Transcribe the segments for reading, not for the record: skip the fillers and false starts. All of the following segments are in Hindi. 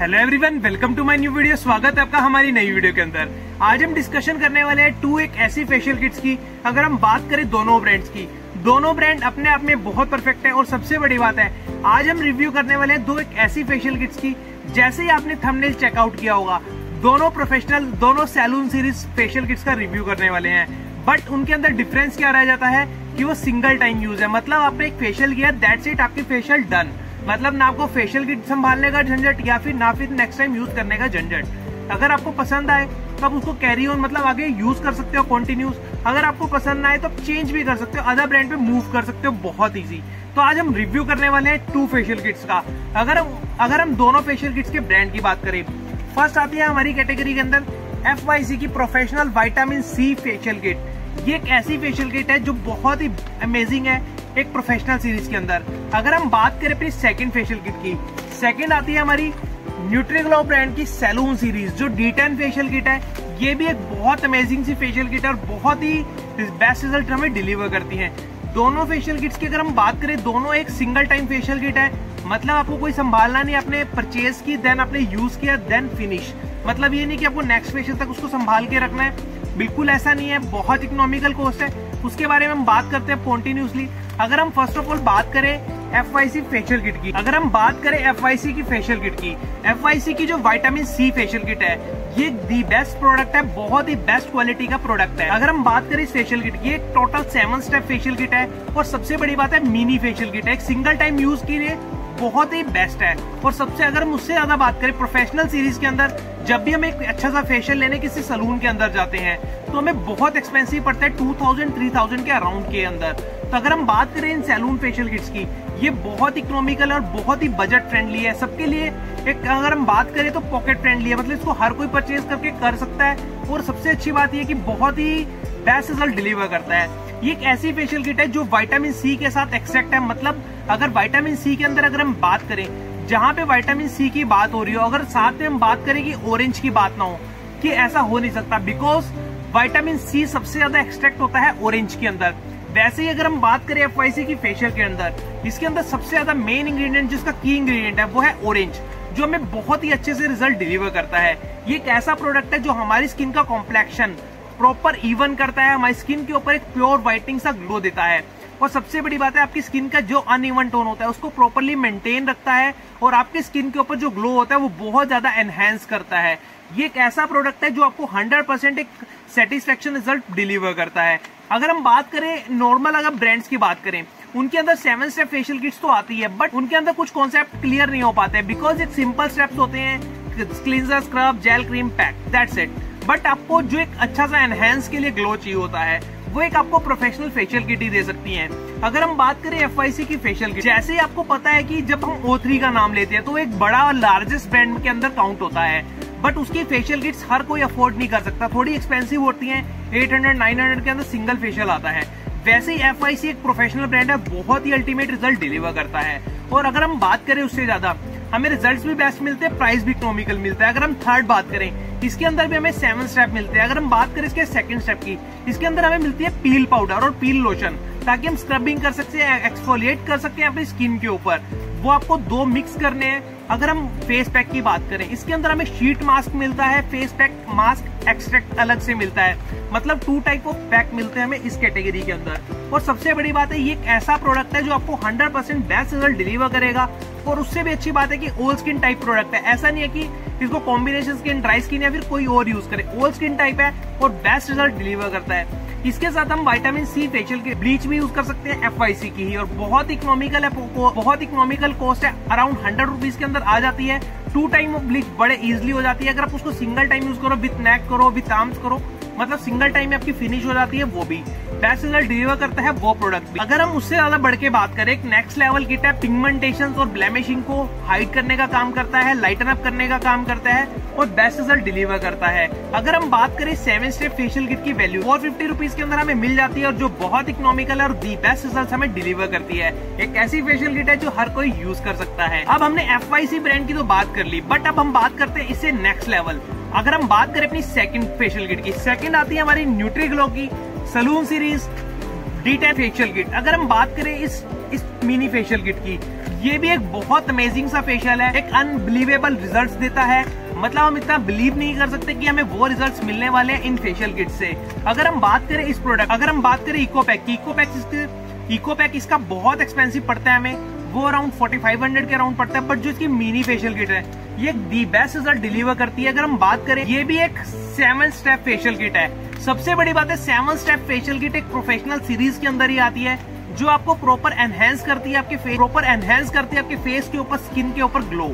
Hello everyone, welcome to my new video. स्वागत है आपका हमारी नई वीडियो के अंदर। आज हम डिस्कशन करने वाले हैं एक ऐसी फेशियल किट्स की। अगर हम बात करें दोनों ब्रांड्स की, दोनों ब्रांड अपने आप में बहुत परफेक्ट है। और सबसे बड़ी बात है, आज हम रिव्यू करने वाले हैं एक ऐसी फेशियल किट्स की, जैसे ही आपने थंबनेल चेकआउट किया होगा, दोनों प्रोफेशनल, दोनों सैलून सीरीज फेशियल किट्स का रिव्यू करने वाले हैं। बट उनके अंदर डिफरेंस क्या रह जाता है कि वो सिंगल टाइम यूज है। मतलब आपने एक फेशियल किया, दैट्स इट, आपकी फेशियल डन। मतलब ना आपको फेशियल किट संभालने का झंझट या फिर ना फिर नेक्स्ट टाइम यूज करने का झंझट। अगर आपको पसंद आए तो आप उसको कैरी ऑन, मतलब आगे यूज कर सकते हो कंटिन्यूस। अगर आपको पसंद ना आए तो आप चेंज भी कर सकते हो, अदर ब्रांड पे मूव कर सकते हो, बहुत इजी। तो आज हम रिव्यू करने वाले हैं 2 फेशियल किट्स का। अगर हम दोनों फेशियल किट्स के ब्रांड की बात करें, फर्स्ट आती है हमारी कैटेगरी के अंदर FYC की professional vitamin C facial kit. ये एक ऐसी फेशियल किट है जो बहुत ही अमेजिंग है एक प्रोफेशनल सीरीज के अंदर। अगर हम बात करें अपनी सेकंड फेशियल किट की, सेकंड आती है हमारी न्यूट्रीग्लो ब्रांड की सैलून सीरीज, जो D10 फेशियल किट है। ये भी एक बहुत अमेजिंग सी फेशियल किट है और बहुत ही बेस्ट रिजल्ट हमें डिलीवर करती है। दोनों फेशियल किट्स की अगर हम बात करें, दोनों एक सिंगल टाइम फेशियल किट है। मतलब आपको कोई संभालना नहीं, आपने परचेज की, देन आपने यूज किया, देन फिनिश। मतलब ये नहीं कि आपको नेक्स्ट फेशियल तक उसको संभाल के रखना है, बिल्कुल ऐसा नहीं है। बहुत इकोनॉमिकल कॉस्ट है, उसके बारे में हम बात करते हैं कॉन्टिन्यूसली। अगर हम फर्स्ट ऑफ ऑल बात करें FYC फेशियल किट की, अगर हम बात करें FYC की फेशियल किट की, FYC की जो विटामिन C फेशियल किट है, ये दी बेस्ट प्रोडक्ट है, बहुत ही बेस्ट क्वालिटी का प्रोडक्ट है। अगर हम बात करें इस फेशियल किट की, एक टोटल 7 स्टेप फेशियल किट है और सबसे बड़ी बात है मिनी फेशियल किट है। एक सिंगल टाइम यूज के लिए बहुत ही बेस्ट है। और सबसे अगर हम उससे ज्यादा बात करें, प्रोफेशनल सीरीज के अंदर जब भी हम एक अच्छा सा फेशियल लेने किसी सलून के अंदर जाते हैं तो हमें बहुत एक्सपेंसिव पड़ता है, 2000-3000 के अराउंड के अंदर। तो अगर हम बात करें इन सैलून फेशियल किट्स की, ये बहुत इकोनॉमिकल और बहुत ही बजट फ्रेंडली है सबके लिए। एक अगर हम बात करें तो पॉकेट फ्रेंडली है, मतलब इसको हर कोई परचेज करके कर सकता है। और सबसे अच्छी बात यह कि बहुत ही बेस्ट रिजल्ट डिलीवर करता है। ये एक ऐसी फेशियल किट है जो विटामिन C के साथ एक्सट्रैक्ट है। मतलब अगर विटामिन C के अंदर अगर हम बात करें, जहाँ पे विटामिन C की बात हो रही हो, अगर साथ में हम बात करें कि ऑरेंज की बात ना हो, कि ऐसा हो नहीं सकता, बिकॉज विटामिन C सबसे ज्यादा एक्सट्रैक्ट होता है ऑरेंज के अंदर। वैसे ही अगर हम बात करें FYC की फेशियल के अंदर, इसके अंदर सबसे ज्यादा मेन इंग्रेडिएंट, जिसका की इंग्रेडिएंट है, वो है ऑरेंज, जो हमें बहुत ही अच्छे से रिजल्ट डिलीवर करता है। ये एक ऐसा प्रोडक्ट है जो हमारी स्किन का कॉम्प्लेक्शन प्रॉपर इवन करता है, हमारी स्किन के ऊपर एक प्योर व्हाइटनिंग सा ग्लो देता है। और सबसे बड़ी बात है, आपकी स्किन का जो अनइवन टोन होता है उसको प्रॉपरली मेंटेन रखता है और आपकी स्किन के ऊपर जो ग्लो होता है वो बहुत ज्यादा एनहेंस करता है। ये एक ऐसा प्रोडक्ट है जो आपको 100% एक सेटिस्फेक्शन रिजल्ट डिलीवर करता है। अगर हम बात करें नॉर्मल, अगर ब्रांड्स की बात करें, उनके अंदर 7 स्टेप फेशियल किट्स तो आती है, बट उनके अंदर कुछ कॉन्सेप्ट क्लियर नहीं हो पाते, बिकॉज एक सिंपल स्टेप्स होते हैं, cleanser, scrub, gel, cream, pack, that's it. But आपको जो एक अच्छा सा एनहेंस के लिए ग्लो चाहिए होता है, वो एक आपको प्रोफेशनल फेशियल किट ही दे सकती है। अगर हम बात करें FYC की फेशियल किट, जैसे ही आपको पता है कि जब हम O3 का नाम लेते हैं तो एक बड़ा और लार्जेस्ट ब्रांड के अंदर काउंट होता है, बट उसकी फेशियल किट्स हर कोई अफोर्ड नहीं कर सकता, थोड़ी एक्सपेंसिव होती हैं। 800-900 के अंदर सिंगल फेशियल आता है। वैसे ही FYC एक प्रोफेशनल ब्रांड है, बहुत ही अल्टीमेट रिजल्ट डिलीवर करता है। और अगर हम बात करें उससे ज्यादा, हमें रिजल्ट्स भी बेस्ट मिलते हैं, प्राइस भी इकोनॉमिकल मिलता है। अगर हम थर्ड बात करें, इसके अंदर भी हमें 7 स्टेप मिलते हैं। अगर हम बात करें इसके सेकंड स्टेप की, इसके अंदर हमें मिलती है पील पाउडर और पील लोशन, ताकि हम स्क्रबिंग कर सकते हैं, एक्सफोलिएट कर सकते हैं अपनी स्किन के ऊपर। वो आपको 2 मिक्स करने हैं। अगर हम फेस पैक की बात करें, इसके अंदर हमें शीट मास्क मिलता है, फेस पैक मास्क एक्सट्रैक्ट अलग से मिलता है। मतलब 2 टाइप ऑफ पैक मिलते हैं हमें इस कैटेगरी के अंदर। और सबसे बड़ी बात है, ये एक ऐसा प्रोडक्ट है जो आपको 100% बेस्ट रिजल्ट डिलीवर करेगा। और उससे भी अच्छी बात है कि ऑल स्किन टाइप प्रोडक्ट है। ऐसा नहीं है कि इसको कॉम्बिनेशन स्किन, ड्राई स्किन या फिर कोई और यूज करे, ऑल स्किन टाइप है और बेस्ट रिजल्ट डिलीवर करता है। इसके साथ हम विटामिन C फेशियल के ब्लीच भी यूज कर सकते हैं, FYC की ही, और बहुत इकोनॉमिकल है, बहुत इकोनॉमिकल कॉस्ट है, अराउंड 100 रुपीज के अंदर आ जाती है। 2 टाइम ऑफ ब्लीच बड़े इजिली हो जाती है। अगर आप उसको सिंगल टाइम यूज करो, विथ नेक करो, विथ आर्म्स करो, मतलब सिंगल टाइम में आपकी फिनिश हो जाती है, वो भी बेस्ट रिजल्ट डिलीवर करता है वो प्रोडक्ट भी। अगर हम उससे ज्यादा बढ़ के बात करें, एक नेक्स्ट लेवल किट है, पिगमेंटेशन और ब्लेमिशिंग को हाइड करने का काम करता है, लाइटन अप करने का काम करता है और बेस्ट रिजल्ट डिलीवर करता है। अगर हम बात करें 7 स्टेप फेशियल किट की वैल्यू 450 रुपीज के अंदर हमें मिल जाती है, और जो बहुत इकोनॉमिकल है और दी बेस्ट रिजल्ट हमें डिलीवर करती है। एक ऐसी फेशियल किट है जो हर कोई यूज कर सकता है। अब हमने FYC ब्रांड की तो बात कर ली, बट अब हम बात करते हैं इससे नेक्स्ट लेवल। अगर हम बात करें अपनी सेकंड फेशियल किट की, सेकंड आती है हमारी न्यूट्रीग्लो की salon series D10 facial kit. अगर हम बात करें इस मिनी फेशियल किट की, ये भी एक बहुत अमेजिंग सा फेशियल है, एक अनबिलीवेबल रिजल्ट्स देता है। मतलब हम इतना बिलीव नहीं कर सकते कि हमें वो रिजल्ट्स मिलने वाले हैं इन फेशियल किट से। अगर हम बात करें इस प्रोडक्ट, अगर हम बात करें इकोपैक की, इकोपैक इसका बहुत एक्सपेंसिव पड़ता है हमें, वो अराउंड 4500 के अराउंड पड़ता है। बट जो इसकी मिनी फेशियल किट है ये दी बेस्ट रिजल्ट डिलीवर करती है। अगर हम बात करें, ये भी एक 7 स्टेप फेशियल किट है। सबसे बड़ी बात है 7 स्टेप फेशियल किट एक प्रोफेशनल सीरीज के अंदर ही आती है, जो आपको प्रॉपर एनहेंस करती है आपके फेस के ऊपर, स्किन के ऊपर ग्लो।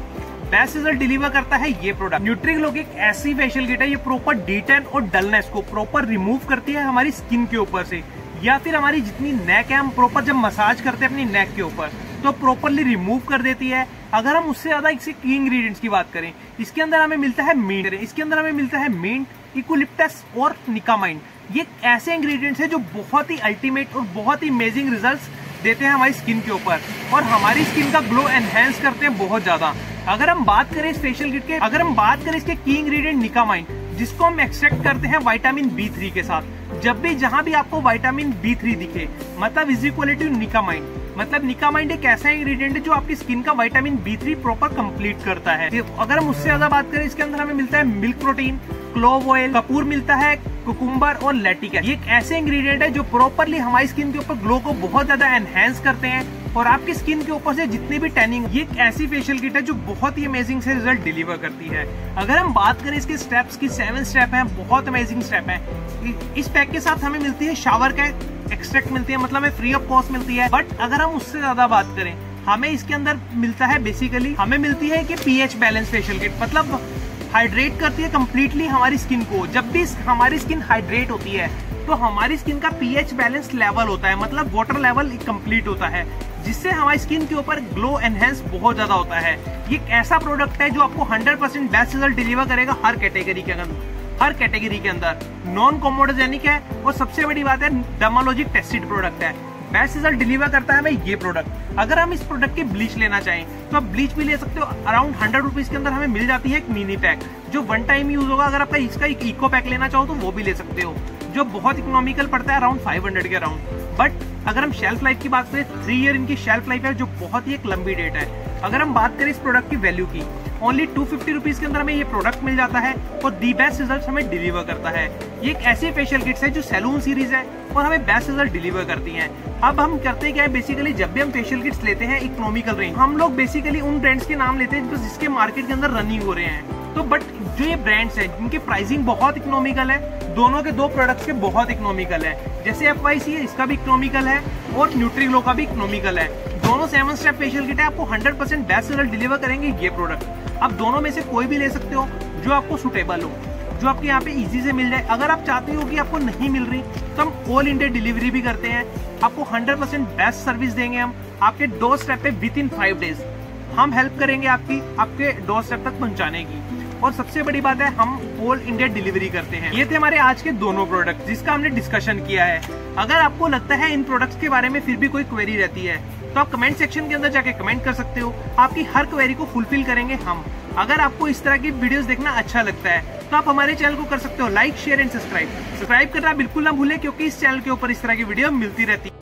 बेस्ट रिजल्ट डिलीवर करता है ये प्रोडक्ट। न्यूट्रीग्लो की एक ऐसी फेशियल किट है, ये प्रॉपर डीटैन और डलनेस को प्रॉपर रिमूव करती है हमारी स्किन के ऊपर से, या फिर हमारी जितनी नेक है, हम प्रॉपर जब मसाज करते हैं अपनी नेक के ऊपर तो प्रॉपरली रिमूव कर देती है। अगर हम उससे ज्यादा इसके की इंग्रेडिएंट्स की बात करें, इसके अंदर हमें मिलता है मिंट, इकोलिप्टस और निकामाइन। ये ऐसे इंग्रेडिएंट्स है जो बहुत ही अल्टीमेट और बहुत ही अमेजिंग रिजल्ट्स देते हैं हमारी स्किन के ऊपर, और हमारी स्किन का ग्लो एनहेंस करते हैं बहुत ज्यादा। अगर हम बात करें इस फेशियल किट के, अगर हम बात करें इसके की इंग्रेडिएंट निकामाइन, जिसको हम एक्सट्रैक्ट करते हैं विटामिन B3 के साथ। जब भी जहां भी आपको विटामिन B3 दिखे, मतलब इज इक्वल टू निकामाइन। मतलब निकामाइन एक ऐसा इंग्रेडिएंट है जो आपकी स्किन का विटामिन B3 प्रॉपर कंप्लीट करता है। अगर हम उससे ज्यादा बात करें, इसके अंदर हमें मिलता है milk protein, clove oil, Kapoor मिलता है, कुकुम्बर और लैटिक एसिड। ये एक ऐसे इंग्रेडिएंट है जो प्रॉपरली हमारी स्किन के ऊपर ग्लो को बहुत ज्यादा एनहेंस करते हैं, और आपकी स्किन के ऊपर से जितनी भी टैनिंग, ये एक ऐसी फेशियल किट है जो बहुत ही अमेजिंग से रिजल्ट डिलीवर करती है। अगर हम बात करें इसके स्टेप्स की, 7 स्टेप है, बहुत अमेजिंग स्टेप है। इस पैक के साथ हमें मिलती है शावर का एक्सट्रैक्ट मिलती है, मतलब हमें फ्री ऑफ कॉस्ट मिलती है। बट अगर हम उससे ज्यादा बात करें, हमें इसके अंदर मिलता है बेसिकली, हमें मिलती है कि पीएच बैलेंस फेशियल किट, मतलब हाइड्रेट करती है कंप्लीटली हमारी स्किन को। जब भी हमारी स्किन हाइड्रेट होती है तो हमारी स्किन का पीएच बैलेंस लेवल होता है, मतलब वाटर लेवल कंप्लीट होता है, जिससे हमारी स्किन के ऊपर ग्लो एनहेंस बहुत ज्यादा होता है। ये एक ऐसा प्रोडक्ट है जो आपको 100% बेस्ट रिजल्ट डिलीवर करेगा हर कैटेगरी के अंदर। नॉन कोमोडोजेनिक है, और सबसे बड़ी बात है डर्मालॉजिक टेस्टेड प्रोडक्ट है। बेस्ट रिजल्ट डिलीवर करता है हमें ये प्रोडक्ट। अगर हम इस प्रोडक्ट की ब्लीच लेना चाहें तो आप ब्लीच भी ले सकते हो। अराउंड 100 रुपीज के अंदर हमें मिल जाती है एक मिनी पैक, जो 1 टाइम यूज होगा। अगर आपका इसका एक इको पैक लेना चाहो तो वो भी ले सकते हो, जो बहुत इकोनॉमिकल पड़ता है, अराउंड 500 के अराउंड। बट अगर हम शेल्फ लाइफ की बात करें, 3 ईयर इनकी शेल्फ लाइफ है, जो बहुत ही एक लंबी डेट है। अगर हम बात करें इस प्रोडक्ट की वैल्यू की, ओनली 250 रुपीज के अंदर हमें ये प्रोडक्ट मिल जाता है, और दी बेस्ट रिजल्ट हमें डिलीवर करता है। ये एक ऐसी फेशियल किट्स है जो सैलून सीरीज है और हमें बेस्ट रिजल्ट डिलीवर करती हैं। अब हम करते क्या है, बेसिकली जब भी हम फेशियल किट्स लेते हैं इकोनॉमिकल रेंज, हम लोग बेसिकली उन ब्रांड्स के नाम लेते हैं जिसके मार्केट के अंदर रनिंग हो रहे हैं। तो बट जो ये ब्रांड्स हैं जिनकी प्राइसिंग बहुत इकोनॉमिकल है, दोनों के 2 प्रोडक्ट्स के बहुत इकोनॉमिकल है। जैसे FYC है, इसका भी इकोनॉमिकल है, और न्यूट्रीग्लो का भी इकोनॉमिकल है। दोनों 7 स्टेप फेशियल किट है, आपको 100% बेस्ट रिजल्ट डिलीवर करेंगे ये प्रोडक्ट। आप दोनों में से कोई भी ले सकते हो जो आपको सुटेबल हो, जो आपके यहाँ पे इजी से मिल जाए। अगर आप चाहते हो कि आपको नहीं मिल रही तो हम ऑल इंडिया डिलीवरी भी करते हैं। आपको 100% बेस्ट सर्विस देंगे हम आपके डोर स्टेप पे विद इन 5 डेज। हम हेल्प करेंगे आपके डोर स्टेप तक पहुंचाने की, और सबसे बड़ी बात है हम ऑल इंडिया डिलीवरी करते हैं। ये थे हमारे आज के दोनों प्रोडक्ट जिसका हमने डिस्कशन किया है। अगर आपको लगता है इन प्रोडक्ट्स के बारे में फिर भी कोई क्वेरी रहती है तो आप कमेंट सेक्शन के अंदर जाके कमेंट कर सकते हो। आपकी हर क्वेरी को फुलफिल करेंगे हम। अगर आपको इस तरह की वीडियोस देखना अच्छा लगता है तो आप हमारे चैनल को कर सकते हो लाइक, शेयर एंड सब्सक्राइब करना बिल्कुल ना भूलें, क्योंकि इस चैनल के ऊपर इस तरह की वीडियो मिलती रहती है।